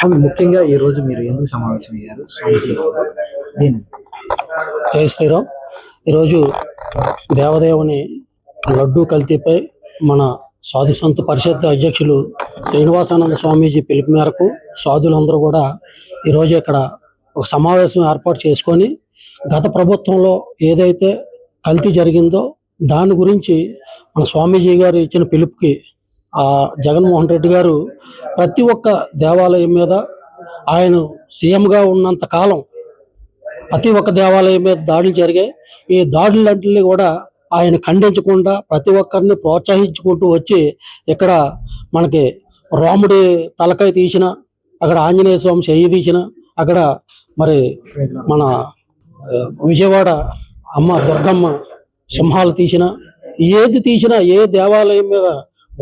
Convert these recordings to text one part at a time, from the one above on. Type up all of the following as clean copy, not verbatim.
ముఖ్యంగా ఈ రోజు మీరు ఎందుకు సమావేశమయ్యారు స్వామీజీలో? దీన్ని జై శ్రీరామ్. ఈరోజు దేవదేవుని లడ్డూ కల్తీపై మన సాధు సంత పరిషత్ అధ్యక్షులు శ్రీనివాసానంద స్వామీజీ పిలుపు మేరకు సాధులందరూ కూడా ఈరోజు ఇక్కడ ఒక సమావేశం ఏర్పాటు చేసుకొని గత ప్రభుత్వంలో ఏదైతే కల్తీ జరిగిందో దాని గురించి మన స్వామీజీ గారు ఇచ్చిన పిలుపుకి జగన్మోహన్ రెడ్డి గారు ప్రతి ఒక్క దేవాలయం మీద ఆయన సీఎంగా ఉన్నంత కాలం ప్రతి ఒక్క దేవాలయం మీద దాడులు జరిగాయి. ఈ దాడులన్నింటినీ కూడా ఆయన ఖండించకుండా ప్రతి ఒక్కరిని ప్రోత్సహించుకుంటూ వచ్చి ఇక్కడ మనకి రాముడి తలకాయ తీసిన, అక్కడ ఆంజనేయ స్వామి చెయ్యి తీసిన, అక్కడ మరి మన విజయవాడ అమ్మ దుర్గమ్మ సింహాలు తీసిన, ఏది తీసినా ఏ దేవాలయం మీద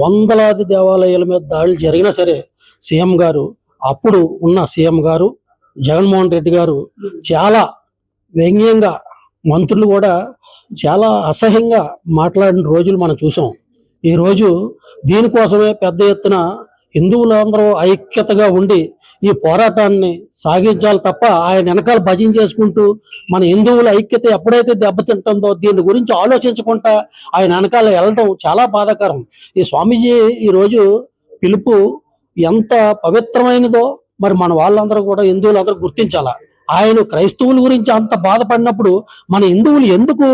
వందలాది దేవాలయాల మీద దాడులు జరిగినా సరే సీఎం గారు, అప్పుడు ఉన్న సీఎం గారు జగన్మోహన్ రెడ్డి గారు చాలా వ్యంగ్యంగా, మంత్రులు కూడా చాలా అసహ్యంగా మాట్లాడిన రోజులు మనం చూసాం. ఈరోజు దీనికోసమే పెద్ద ఎత్తున హిందువులందరూ ఐక్యతగా ఉండి ఈ పోరాటాన్ని సాగించాలి తప్ప ఆయన వెనకాల భజన చేసుకుంటూ మన హిందువుల ఐక్యత ఎప్పుడైతే దెబ్బతింటుందో దీని గురించి ఆలోచించకుండా ఆయన వెనకాల వెళ్ళడం చాలా బాధాకరం. ఈ స్వామీజీ ఈరోజు పిలుపు ఎంత పవిత్రమైనదో మరి మన వాళ్ళందరూ కూడా హిందువులందరూ గుర్తించాలా. ఆయన క్రైస్తవుల గురించి అంత బాధపడినప్పుడు మన హిందువులు ఎందుకు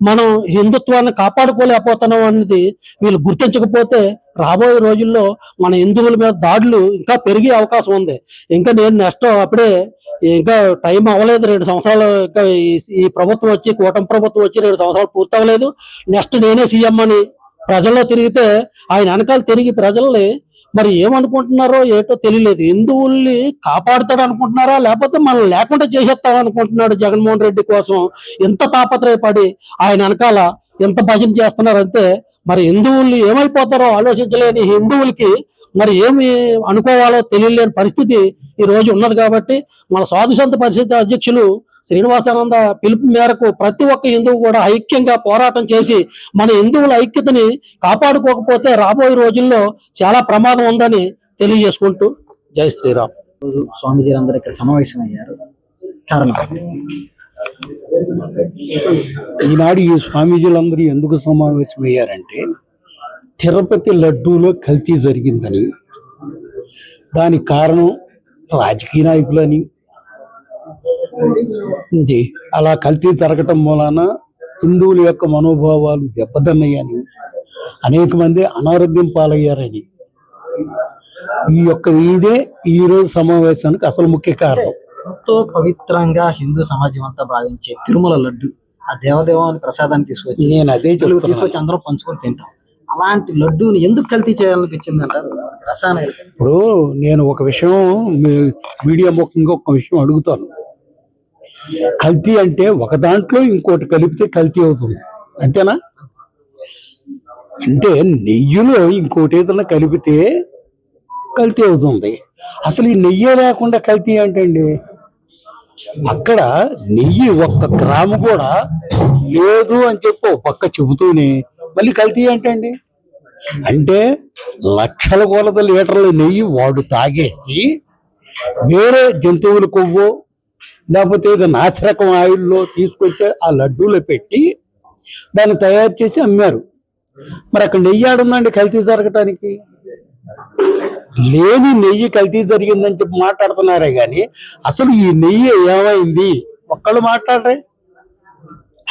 మనం హిందుత్వాన్ని కాపాడుకోలేకపోతున్నాం అన్నది వీళ్ళు గుర్తించకపోతే రాబోయే రోజుల్లో మన హిందువుల మీద దాడులు ఇంకా పెరిగే అవకాశం ఉంది. ఇంకా నేను నెక్స్ట్ అప్పుడే ఇంకా టైం అవ్వలేదు, 2 సంవత్సరాలు ఇంకా ఈ ప్రభుత్వం వచ్చి, కూటమి ప్రభుత్వం వచ్చి 2 సంవత్సరాలు పూర్తి అవ్వలేదు. నెక్స్ట్ నేనే సీఎం అని ప్రజల్లో తిరిగితే ఆయన వెనకాల తిరిగి ప్రజల్ని మరి ఏమనుకుంటున్నారో ఏటో తెలియలేదు. హిందువుల్ని కాపాడుతాడు అనుకుంటున్నారా, లేకపోతే మనం లేకుండా చేసేస్తాడు అనుకుంటున్నాడు జగన్మోహన్ రెడ్డి కోసం ఎంత తాపత్రయపడి ఆయన వెనకాల ఎంత భజన చేస్తున్నారంటే మరి హిందువుల్ని ఏమైపోతారో ఆలోచించలేని హిందువులకి మరి ఏమి అనుకోవాలో తెలియలేని పరిస్థితి ఈ రోజు ఉన్నది. కాబట్టి మన సాధు సంత పరిషత్ అధ్యక్షులు శ్రీనివాసానంద పిలుపు మేరకు ప్రతి ఒక్క హిందువు కూడా ఐక్యంగా పోరాటం చేసి మన హిందువుల ఐక్యతని కాపాడుకోకపోతే రాబోయే రోజుల్లో చాలా ప్రమాదం ఉందని తెలియజేసుకుంటూ జై శ్రీరామ్. స్వామీజీ అందరూ ఇక్కడ సమావేశమయ్యారు, కారణం ఈనాడు ఈ స్వామీజీలందరూ ఎందుకు సమావేశమయ్యారంటే తిరుపతి లడ్డూలో కల్తీ జరిగిందని, దానికి కారణం రాజకీయ నాయకులని, అలా కల్తీ జరగటం మూలాన హిందువుల యొక్క మనోభావాలు దెబ్బతిన్నాయని, అనేక మంది అనారోగ్యం పాలయ్యారని ఇదే ఈ రోజు సమావేశానికి అసలు ముఖ్య కారణం. ఎంతో పవిత్రంగా హిందూ సమాజం అంతా భావించే తిరుమల లడ్డు, ఆ దేవదేవాన్ని ప్రసాదాన్ని తీసుకొచ్చి నేను అదే తీసుకొచ్చి అందరూ పంచుకొని తింటాం. అలాంటి లడ్డూని ఎందుకు కల్తీ చేయాలనిపించింది అంటారు రసాయన? ఇప్పుడు నేను ఒక విషయం మీడియా ముఖంగా ఒక విషయం అడుగుతాను. కల్తీ అంటే ఒక దాంట్లో ఇంకోటి కలిపితే కల్తీ అవుతుంది, అంతేనా? అంటే నెయ్యిలో ఇంకోటి ఏదైనా కలిపితే కల్తీ అవుతుంది. అసలు ఈ నెయ్యి లేకుండా కల్తీ ఏంటండి? అక్కడ నెయ్యి 1 గ్రాము కూడా లేదు అని చెప్పి ఒక పక్క చెబుతూనే మళ్ళీ కల్తీ ఏంటండి? అంటే లక్షల కొలత లీటర్ల నెయ్యి వాడు తాగేసి వేరే జంతువుల కొవ్వు లేకపోతే ఏదో నాసిరకం ఆయిల్లో తీసుకొచ్చి ఆ లడ్డూలో పెట్టి దాన్ని తయారు చేసి అమ్మారు. మరి అక్కడ నెయ్యి ఆడుందండి కల్తీ జరగటానికి? లేని నెయ్యి కల్తీ జరిగిందని చెప్పి మాట్లాడుతున్నారే కానీ అసలు ఈ నెయ్యి ఏమైంది ఒక్కళ్ళు మాట్లాడరే?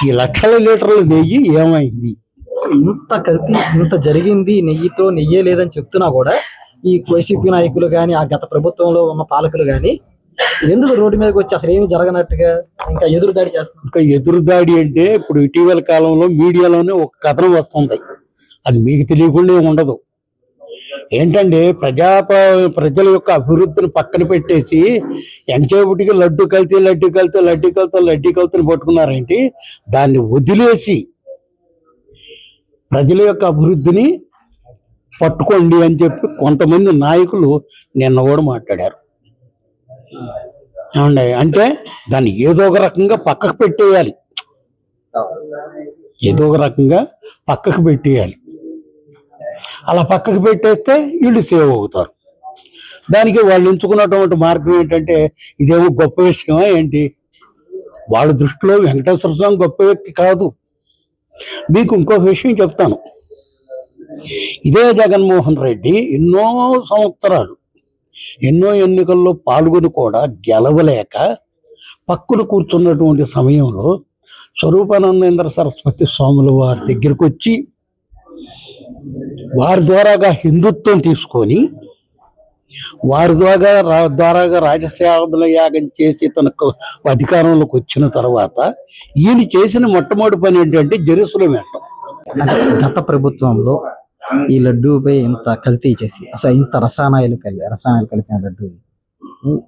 ఈ లక్షల లీటర్ల నెయ్యి ఏమైంది? ఇంత కల్తీ ఇంత జరిగింది, నెయ్యితో నెయ్యే లేదని చెప్తున్నా కూడా ఈ వైసీపీ నాయకులు కానీ, ఆ గత ప్రభుత్వంలో ఉన్న పాలకులు కానీ ఎందుకు రోడ్డు మీదకి వచ్చి అసలు ఏమి జరగనట్టుగా ఇంకా ఎదురుదాడి చేస్తున్నారు? ఇంకా ఎదురుదాడి అంటే ఇప్పుడు ఇటీవల కాలంలో మీడియాలోనే ఒక కథనం వస్తుంది, అది మీకు తెలియకుండా ఉండదు. ఏంటంటే ప్రజల యొక్క అభివృద్ధిని పక్కన పెట్టేసి ఎంతసేపటికి లడ్డు కల్తీని పట్టుకున్నారేంటి? దాన్ని వదిలేసి ప్రజల యొక్క అభివృద్ధిని పట్టుకోండి అని చెప్పి కొంతమంది నాయకులు నిన్న కూడా మాట్లాడారు. అంటే దాన్ని ఏదో ఒక రకంగా పక్కకు పెట్టేయాలి, అలా పక్కకు పెట్టేస్తే వీళ్ళు సేవ్ అవుతారు. దానికి వాళ్ళు ఎంచుకున్నటువంటి మార్గం ఏంటంటే ఇదేమో గొప్ప విషయమా ఏంటి? వాళ్ళ దృష్టిలో వెంకటేశ్వర స్వామి గొప్ప వ్యక్తి కాదు. మీకు ఇంకొక విషయం చెప్తాను. ఇదే జగన్మోహన్ రెడ్డి ఎన్నో సంవత్సరాలు ఎన్నో ఎన్నికల్లో పాల్గొని కూడా గెలవలేక పక్కన కూర్చున్నటువంటి సమయంలో స్వరూపానందేంద్ర సరస్వతి స్వాముల వారి దగ్గరికి వచ్చి వారి ద్వారాగా హిందుత్వం తీసుకొని వారి ద్వారాగా రాజసేవల యాగం చేసి తనకు అధికారంలోకి వచ్చిన తర్వాత ఈయన చేసిన మొట్టమొదటి పని ఏంటంటే జెరూసలేం వెళ్ళడం. అంటే గత ప్రభుత్వంలో ఈ లడ్డూపై ఇంత కల్తీ చేసి అసలు ఇంత రసాయనాలు కలిపిన లడ్డు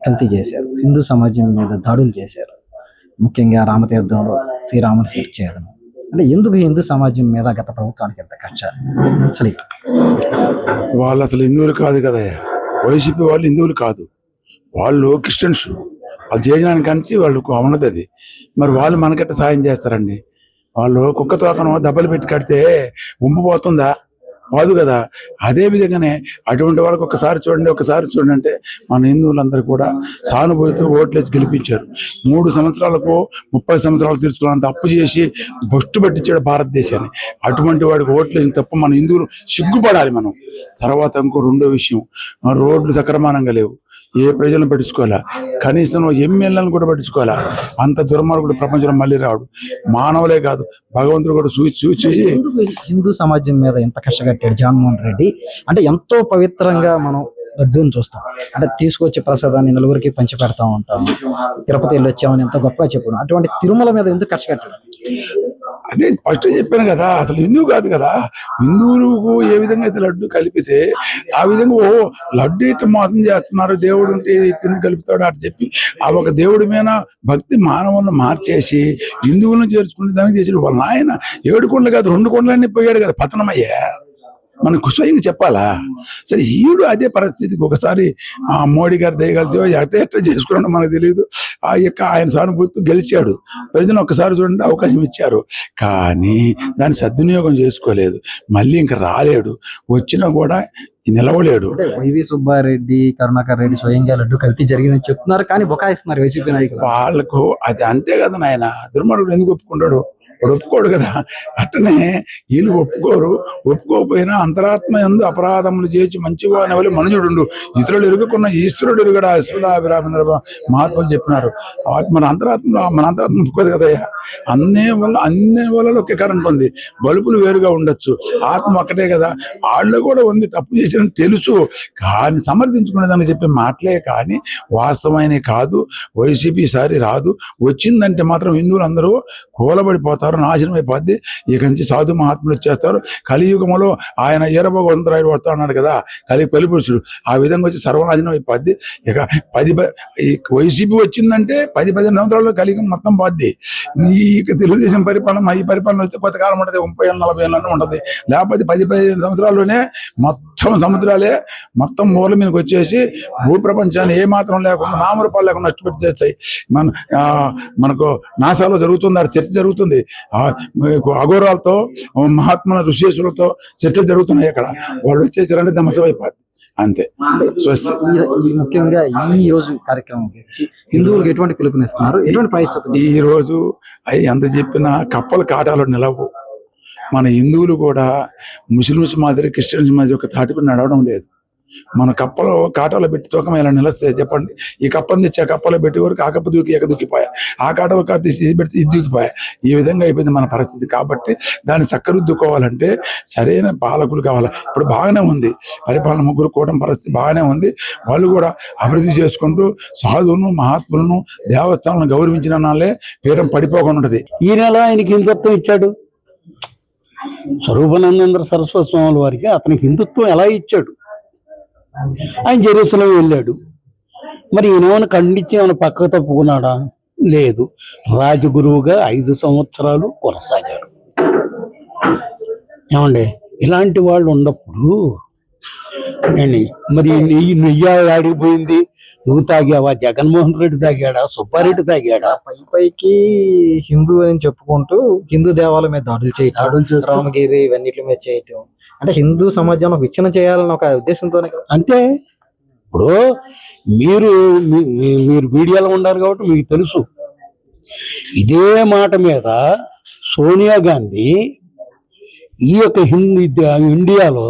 కల్తీ చేశారు. హిందూ సమాజం మీద దాడులు చేశారు. ముఖ్యంగా రామతీర్థంలో శ్రీరాముని సెర్చ్ చేయడం. అంటే ఎందుకు హిందూ సమాజం మీద గత ప్రభుత్వానికి ఎంత కక్ష? అసలు వాళ్ళు అసలు హిందువులు కాదు కదా, వైసీపీ వాళ్ళు హిందువులు కాదు, వాళ్ళు క్రిస్టియన్స్. వాళ్ళు చేయడానికి కానీ వాళ్ళకు ఉన్నది అది. మరి వాళ్ళు మనకెట్ట సాయం చేస్తారండి? వాళ్ళు కుక్క తోకను దెబ్బలు పెట్టి కడితే ఉంపిపోతుందా? కాదు కదా. అదే విధంగానే అటువంటి వాళ్ళకి ఒకసారి చూడండి అంటే మన హిందువులందరూ కూడా సానుభూతితో ఓట్లేసి గెలిపించారు. 3 సంవత్సరాలకు 30 సంవత్సరాలు తీర్చుకున్నంత అప్పు చేసి బొట్టు పట్టించాడు భారతదేశాన్ని. అటువంటి వాడికి ఓట్లేసిన తప్ప మన హిందువులు సిగ్గుపడాలి మనం. తర్వాత ఇంకో రెండో విషయం, రోడ్లు సక్రమానంగా లేవు. ఏ ప్రజలను పట్టించుకోవాలా, కనీసం ఎమ్మెల్యేలను కూడా పట్టించుకోవాలా. అంత దుర్మార్గుడు ప్రపంచంలో మళ్ళీ రాడు. మానవులే కాదు, భగవంతుడు కూడా చూచి హిందూ సమాజం మీద ఎంత కక్ష కట్టాడు జగన్మోహన్ రెడ్డి. అంటే ఎంతో పవిత్రంగా మనం లడ్డూని చూస్తాం. అంటే తీసుకొచ్చే ప్రసాదాన్ని నలుగురికి పంచి పెడతా ఉంటాం. తిరుపతి వెళ్ళి వచ్చామని ఎంతో గొప్పగా చెప్పాను. అటువంటి తిరుమల మీద ఎందుకు కక్ష కట్టాడు? అదే ఫస్ట్ చెప్పాను కదా, అసలు హిందువు కాదు కదా. హిందువులకు ఏ విధంగా అయితే లడ్డు కలిపితే ఆ విధంగా లడ్డు ఇట్లా మోసం చేస్తున్నారు, దేవుడు ఉంటే ఇట్టింది కలుపుతాడు అటు చెప్పి ఆ ఒక దేవుడి మీద భక్తి మానవులను మార్చేసి హిందువులను చేర్చుకునే దానికి చేసాడు. వాళ్ళ ఆయన 7 కొండలు కాదు 2 కొండలన్నీ పోయాడు కదా, పతనమయ్యా. మనకు స్వయంగా చెప్పాలా? సరే, ఈడు అదే పరిస్థితికి ఒకసారి మోడీ గారు దయగలిసి ఎట్లా చేసుకున్నాడో మనకు తెలియదు. ఆయన సానుభూతితో గెలిచాడు. ప్రజలు ఒక్కసారి చూడండి అవకాశం ఇచ్చారు, కానీ దాన్ని సద్వినియోగం చేసుకోలేదు. మళ్ళీ ఇంకా రాలేడు, వచ్చినా కూడా నిలవలేడు. వైవి సుబ్బారెడ్డి, కరుణాకర్ రెడ్డి స్వయంగా లడ్డు కల్తీ జరిగిందని చెప్తున్నారు, కానీ బొకాయిస్తున్నారు వైసీపీ నాయకులు. వాళ్ళకు అది అంతే కదా నాయన. దుర్మార్గుడు ఎందుకు ఒప్పుకుంటాడు? వాడు ఒప్పుకోడు కదా. అట్టనే వీళ్ళు ఒప్పుకోకపోయినా అంతరాత్మ యందు అపరాధములు చేసి మంచిగా అనేవాళ్ళు మనుజుడు ఇతరులు ఎరుగుకున్న ఈశ్వరుడు ఎరుగడా అశ్వదాభిరామ మహాత్ములు చెప్పినారు. మన అంతరాత్మ ఒప్పుకోదు కదయ్యా. అన్ని వల్ల ఒకే కరెంట్ ఉంది, బల్బులు వేరుగా ఉండొచ్చు, ఆత్మ ఒక్కటే కదా. వాళ్ళు కూడా ఉంది, తప్పు చేసిన తెలుసు, కానీ సమర్థించుకునేదాన్ని చెప్పే మాటలే కానీ వాస్తవమైన కాదు. వైసీపీ ఈసారి రాదు. వచ్చిందంటే మాత్రం హిందువులు అందరూ కూలబడిపోతారు, నాశనం అయిపోద్ది. ఇక నుంచి సాధు మహాత్ములు వచ్చేస్తారు. కలియుగంలో ఆయన ఈరభగవంతురాయుడు వస్తా అన్నాడు కదా, కలిపురుషుడు. ఆ విధంగా వచ్చి సర్వనాశనం అయిపోద్ది. ఇక ఈ వైసీపీ వచ్చిందంటే 10-15 సంవత్సరాల్లో కలియుగం మొత్తం పోద్ది. ఈ తెలుగుదేశం పరిపాలన ఈ పరిపాలన వస్తే కొంతకాలం ఉంటుంది, 30-40 ఏళ్ళనే ఉంటుంది. లేకపోతే 10-15 సంవత్సరాల్లోనే మొత్తం సముద్రాలే మొత్తం మూల మీదకి వచ్చేసి భూప్రపంచాన్ని ఏ మాత్రం లేకుండా నామరూపాలు లేకుండా నష్టపెట్టేస్తాయి. మనకు నాసాలో జరుగుతుంది, ఆ చర్చ జరుగుతుంది. అఘోరాలతో మహాత్ముల ఋషేశ్వరులతో చర్చలు జరుగుతున్నాయి. అక్కడ వాళ్ళు వచ్చేసారంటే దమసమైపోద్ది అంతే. ముఖ్యంగా ఈ రోజు కార్యక్రమం హిందువులకు ఎటువంటి పిలుపునిస్తున్నారు, ఎటువంటి ప్రాయశ్చిత్తం? ఈ రోజు ఎంత చెప్పినా కప్పల కాటాలు నిలవు. మన హిందువులు కూడా ముస్లిమ్స్ మాదిరి క్రిస్టియన్స్ మాదిరి ఒక తాటిపై నడవడం లేదు. మన కప్పలో కాటాలో పెట్టి తూకం ఇలా నిలస్తే చెప్పండి. ఈ కప్పని తెచ్చి ఆ కప్పలో పెట్టి వరకు ఆ కప్ప దూకి ఎక్క దూకిపోయా, ఆ కాటలో తీసి ఇది పెడితే ఇది దూకిపోయా. ఈ విధంగా అయిపోయింది మన పరిస్థితి. కాబట్టి దాన్ని చక్కరుద్దుకోవాలంటే సరైన పాలకులు కావాలి. ఇప్పుడు బాగానే ఉంది పరిపాలన, ముగ్గురు కూటమి పరిస్థితి బాగానే ఉంది. వాళ్ళు కూడా అభివృద్ధి చేసుకుంటూ సాధువులను మహాత్ములను దేవస్థానాలను గౌరవించిన నాళ్ళే పీఠం పడిపోకుండా ఉంటుంది. ఈ నెల ఆయనకి హిందుత్వం ఇచ్చాడు స్వరూపానందేంద్ర సరస్వతి స్వాముల వారికి. అతనికి హిందుత్వం ఎలా ఇచ్చాడు? ఆయన జెరూసలేం వెళ్ళాడు. మరి ఈయనేమైనా ఖండించి ఏమైనా పక్కకు తప్పుకున్నాడా? లేదు. రాజగురువుగా 5 సంవత్సరాలు కొనసాగాడు. ఏమండి, ఇలాంటి వాళ్ళు ఉన్నప్పుడు మరి నెయ్యి ఆడిపోయింది. నువ్వు తాగావా? జగన్మోహన్ రెడ్డి తాగాడా? సుబ్బారెడ్డి తాగాడా? పైకి హిందూ అని చెప్పుకుంటూ హిందూ దేవాలయం మీద దాడులు చేయటం, రామగిరి ఇవన్నిటి మీద చేయటం, అంటే హిందూ సమాజంలో విచ్ఛిన్నం చేయాలని ఒక ఉద్దేశంతోనే. అంతే. ఇప్పుడు మీరు మీరు మీడియాలో ఉన్నారు కాబట్టి మీకు తెలుసు. ఇదే మాట మీద సోనియా గాంధీ ఈ యొక్క ఇండియాలో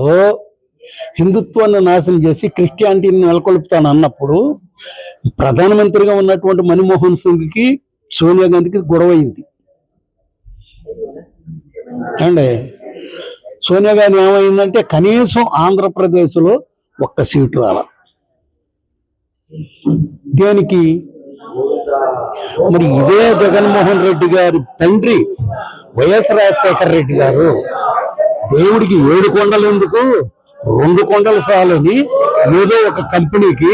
హిందుత్వాన్ని నాశనం చేసి క్రిస్టియానిటీని నెలకొల్పుతాను అన్నప్పుడు ప్రధానమంత్రిగా ఉన్నటువంటి మన్మోహన్ సింగ్కి సోనియా గాంధీకి గొడవైంది అండి. సోనియా గాంధీ ఏమైందంటే కనీసం ఆంధ్రప్రదేశ్లో ఒక్క సీటు రాల. దేనికి? మరి ఇదే జగన్మోహన్ రెడ్డి గారి తండ్రి వైఎస్ రాజశేఖర రెడ్డి గారు దేవుడికి 7 కొండలు ఎందుకు 2 కొండలు చాలని ఏదో ఒక కంపెనీకి,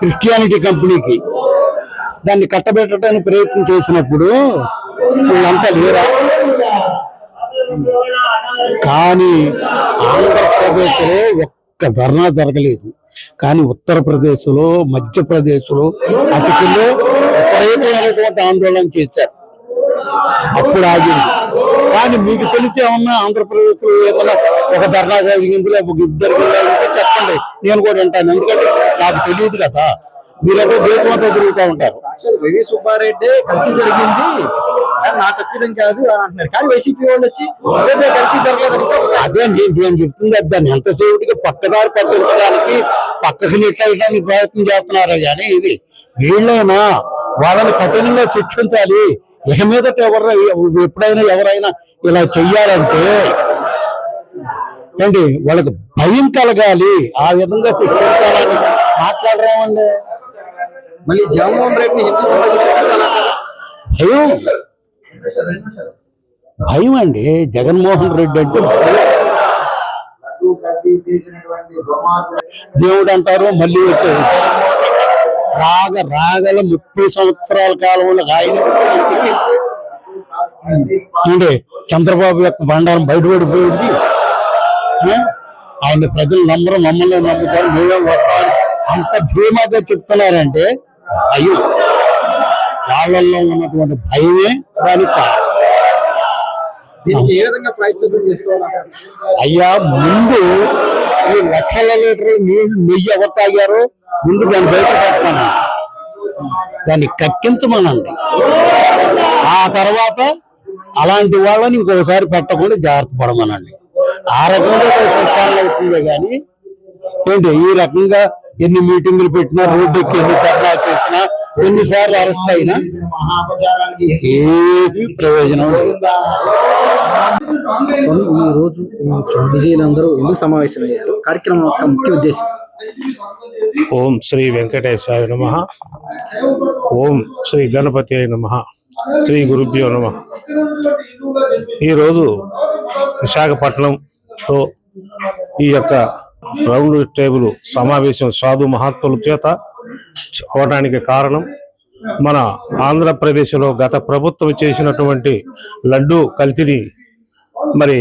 క్రిస్టియానిటీ కంపెనీకి దాన్ని కట్టబెట్టడానికి ప్రయత్నం చేసినప్పుడు వీళ్ళంతా లేరా? కానీ ఆంధ్రప్రదేశ్లో ఒక్క ధర్నా జరగలేదు. కానీ ఉత్తరప్రదేశ్లో, మధ్యప్రదేశ్లో, అటుకులో విపరీతమైనటువంటి ఆందోళన చేశారు. అప్పుడు ఆగింది. కానీ మీకు తెలిసి ఏమన్నా ఆంధ్రప్రదేశ్లో ఏమన్నా ఒక ధర్నా జరిగింది లేకపోతే ఇద్దరు చెప్పండి, నేను కూడా ఉంటాను. ఎందుకంటే నాకు తెలియదు కదా, మీరంటే దేశం అంతా తిరుగుతూ ఉంటారు. వైవి సుబ్బారెడ్డి కల్తీ జరిగింది కానీ నా తప్పిదం కాదు అని అంటున్నారు. కానీ వైసీపీ వాళ్ళు వచ్చి కల్తీ జరగలేదు. అదే నేను చెప్తుంది. దాన్ని ఎంతసేపుగా పక్కదారి పట్టించడానికి, పక్కకి నెట్టడానికి ప్రయత్నం చేస్తున్నారు. కానీ ఇది వీళ్ళైనా వాళ్ళని కఠినంగా శిక్షించాలి. ఇక మీదట ఎప్పుడైనా ఎవరైనా ఇలా చెయ్యాలంటే ఏంటి వాళ్ళకి భయం కలగాలి. ఆ విధంగా శిక్షించాలని మాట్లాడరామండి. మళ్ళీ జగన్మోహన్ రెడ్డిని హిందూ సమాజం భయం భయం అండి. జగన్మోహన్ రెడ్డి అంటే దేవుడు అంటారు. మళ్ళీ వచ్చారు రాగల 30 సంవత్సరాల కాలంలో ఆయన అంటే చంద్రబాబు యొక్క బండారం బయటపడిపోయింది. ఆయన ప్రజలు మమ్మల్ని నమ్ముతారు, మేమే వస్తామని అంత ధీమాగా చెప్తున్నారంటే అయ్యో వాళ్ళల్లో ఉన్నటువంటి భయమే దానికి కారణం. ఏ విధంగా ప్రాయశ్చిత్తం చేసుకోవాలి? అయ్యా, ముందు ఈ లక్షల లీటర్లు నెయ్యి ఎవరు తాగారో ముందు దాన్ని బయట పెట్టమనండి, దాన్ని కక్కించమనండి. ఆ తర్వాత అలాంటి వాళ్ళని ఇంకోసారి పెట్టకుండా జాగ్రత్త పడమనండి. ఆ రకంగా ప్రక్షాళన అవుతుందే కానీ ఏంటి ఈ రకంగా ఎన్ని మీటింగులు పెట్టినా, రోడ్డుకి ఎన్ని ధర్నా చేసినా, ఎన్నిసార్లు అరెస్ట్ అయినా ఏమీ ప్రయోజనం లేదు. ఈ రోజు విజయులందరూ ఎందుకు సమావేశమయ్యారు? కార్యక్రమం యొక్క ముఖ్య ఉద్దేశం? ఓం శ్రీ వెంకటేశాయ నమః. ఓం శ్రీ గణపతి నమః. శ్రీ గురుభ్యో నమః. ఈరోజు విశాఖపట్నంలో ఈ యొక్క రౌండ్ టేబుల్ సమావేశం సాధు మహాత్ముల చేత అవడానికి కారణం మన ఆంధ్రప్రదేశ్లో గత ప్రభుత్వం చేసినటువంటి లడ్డూ కల్తీని మరి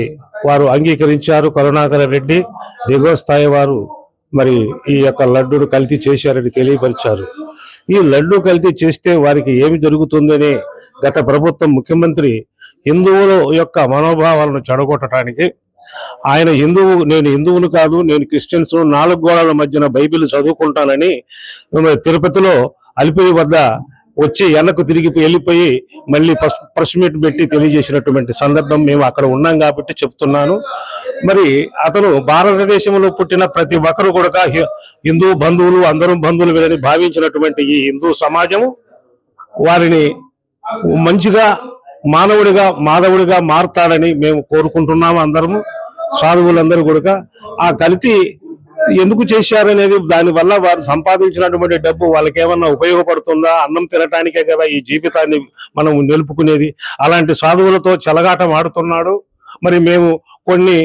వారు అంగీకరించారు. కరుణాకర్ రెడ్డి దిగువ స్థాయి వారు మరి ఈ యొక్క లడ్డూను కల్తీ చేశారని తెలియపరిచారు. ఈ లడ్డూ కల్తీ చేస్తే వారికి ఏమి జరుగుతుందని గత ప్రభుత్వం ముఖ్యమంత్రి హిందువుల యొక్క మనోభావాలను చెడగొట్టడానికి ఆయన నేను హిందువును కాదు, నేను క్రిస్టియన్స్, 4 గోడల మధ్యన బైబిల్ చదువుకుంటానని తిరుపతిలో అలిపిరి వద్ద వచ్చి వెనక్కు తిరిగి వెళ్ళిపోయి మళ్ళీ ప్రెస్ మీట్ పెట్టి తెలియజేసినటువంటి సందర్భం మేము అక్కడ ఉన్నాం కాబట్టి చెప్తున్నాను. మరి అతను భారతదేశంలో పుట్టిన ప్రతి ఒక్కరు కూడా హిందూ బంధువులు, అందరూ బంధువులు వీళ్ళని భావించినటువంటి ఈ హిందూ సమాజము వారిని మంచిగా మానవుడిగా మాధవుడిగా మారుతాడని మేము కోరుకుంటున్నాము. అందరము సాధువులందరూ కూడా ఆ కల్తీ ఎందుకు చేశారనేది, దానివల్ల వారు సంపాదించినటువంటి డబ్బు వాళ్ళకి ఏమన్నా ఉపయోగపడుతుందా? అన్నం తినటానికే కదా ఈ జీవితాన్ని మనం నిలుపుకునేది. అలాంటి సాధువులతో చెలగాటం ఆడుతున్నాడు. మరి మేము కొన్ని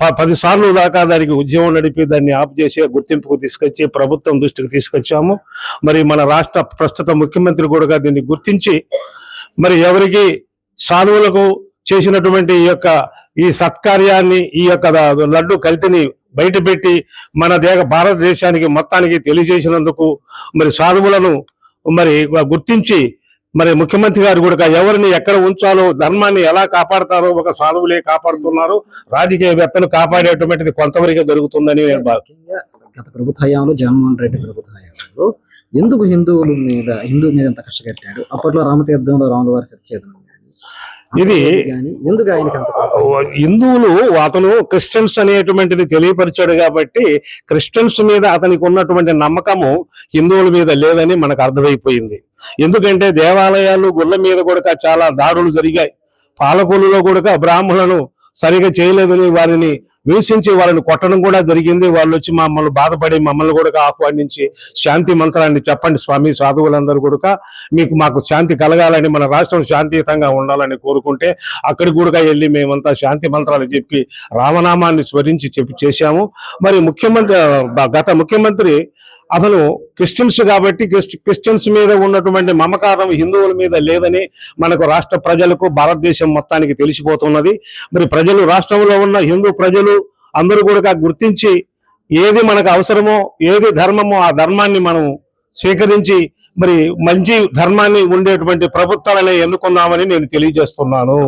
10 సార్లు దాకా దానికి ఉద్యమం నడిపి దాన్ని ఆఫ్ చేసి గుర్తింపుకు తీసుకొచ్చి ప్రభుత్వం దృష్టికి తీసుకొచ్చాము. మరి మన రాష్ట్ర ప్రస్తుత ముఖ్యమంత్రి కూడా దీన్ని గుర్తించి మరి ఎవరికి సాధువులకు చేసినటువంటి ఈ సత్కార్యాన్ని, ఈ యొక్క లడ్డు కల్తీని బయటపెట్టి మన భారతదేశానికి మొత్తానికి తెలియజేసినందుకు మరి సాధువులను మరి గుర్తించి మరి ముఖ్యమంత్రి గారు కూడా ఎవరిని ఎక్కడ ఉంచాలో, ధర్మాన్ని ఎలా కాపాడతారో ఒక సాధువులే కాపాడుతున్నారు. రాజకీయవేత్తలు కాపాడేటువంటిది కొంతవరకే జరుగుతుందని నేను గత ప్రభుత్వ హయాంలో, జగన్మోహన్ రెడ్డి ప్రభుత్వ హయాంలో ఎందుకు హిందువు మీద ఎంత కక్ష కట్టాడు? అప్పట్లో రామతీర్థంలో రాముల వారి సరిచేదనం ఇది కానీ ఎందుకు ఆయనకి అంత కోపం? హిందువులు అతను క్రిస్టియన్స్ అనేటువంటిది తెలియపరిచాడు కాబట్టి క్రిస్టియన్స్ మీద అతనికి ఉన్నటువంటి నమ్మకము హిందువుల మీద లేదని మనకు అర్థమైపోయింది. ఎందుకంటే దేవాలయాలు, గుళ్ళ మీద కూడా చాలా దాడులు జరిగాయి. పాలకొల్లులో కూడా బ్రాహ్మణులను సరిగా చేయలేదని వారిని విమర్శించి వాళ్ళని కొట్టడం కూడా జరిగింది. వాళ్ళు వచ్చి మమ్మల్ని బాధపడి మమ్మల్ని కూడా ఆహ్వానించి శాంతి మంత్రాన్ని చెప్పండి స్వామి, సాధువులందరూ కూడా మాకు శాంతి కలగాలని, మన రాష్ట్రం శాంతియుతంగా ఉండాలని కోరుకుంటే అక్కడికి కూడా వెళ్ళి మేమంతా శాంతి మంత్రాలు చెప్పి రామనామాన్ని స్మరించి చేశాము. మరి గత ముఖ్యమంత్రి అతను క్రిస్టియన్స్ కాబట్టి క్రిస్టియన్స్ మీద ఉన్నటువంటి మమకారం హిందువుల మీద లేదని మనకు రాష్ట్ర ప్రజలకు, భారతదేశం మొత్తానికి తెలిసిపోతున్నది. మరి ప్రజలు, రాష్ట్రంలో ఉన్న హిందూ ప్రజలు అందరూ కూడా గుర్తించి ఏది మనకు అవసరమో, ఏది ధర్మమో ఆ ధర్మాన్ని మనం స్వీకరించి మరి మంచి ధర్మాన్ని ఉండేటువంటి ప్రభుత్వాలనే ఎన్నుకున్నామని నేను తెలియజేస్తున్నాను.